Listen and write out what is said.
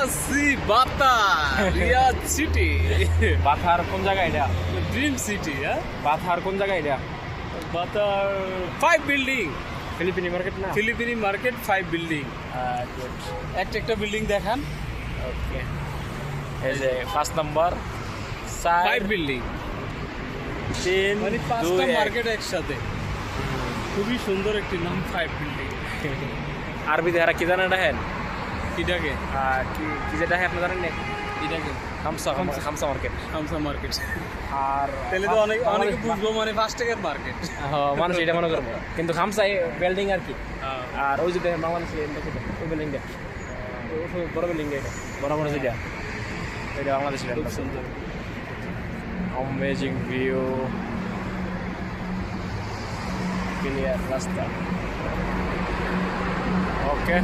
আসি বাতা রিয়াদ সিটি। বাথার কোন জায়গায় এটা? Dream city. হ্যাঁ, বাথার কোন জায়গায় এটা? বাতার 5 বিল্ডিং। ফিলিপিনি মার্কেট না? ফিলিপিনি মার্কেট 5 বিল্ডিং। গুড। একটা বিল্ডিং দেখান। ওকে, এই যে 5 নম্বর 5 বিল্ডিং 3 মানে 2 5টা 1। মার্কেট একসাথে। খুবই সুন্দর একটি নাম 5 বিল্ডিং। আরবিতে এরা কি জানেন দেখেন? এটাকে কি কি যেটা আপনি জানেন না? এটাকে খামসা খামসা মার্কেট। হামসা মার্কেট। আর তাহলে তো অনেকে বুঝবো মানে 5 টাকার মার্কেট। মানুষ এটা মনে করবো, কিন্তু খামসা বিল্ডিং আর কি। আর ওই যে দেখেন বাংলাদেশে ওই বিল্ডিংটা, বড় বিল্ডিংটা, এটা বড় বড় যেটা, এটা বাংলাদেশের। খুব সুন্দর। অ্যামেজিং ভিউ, ক্লিয়ার রাস্তা। ওকে।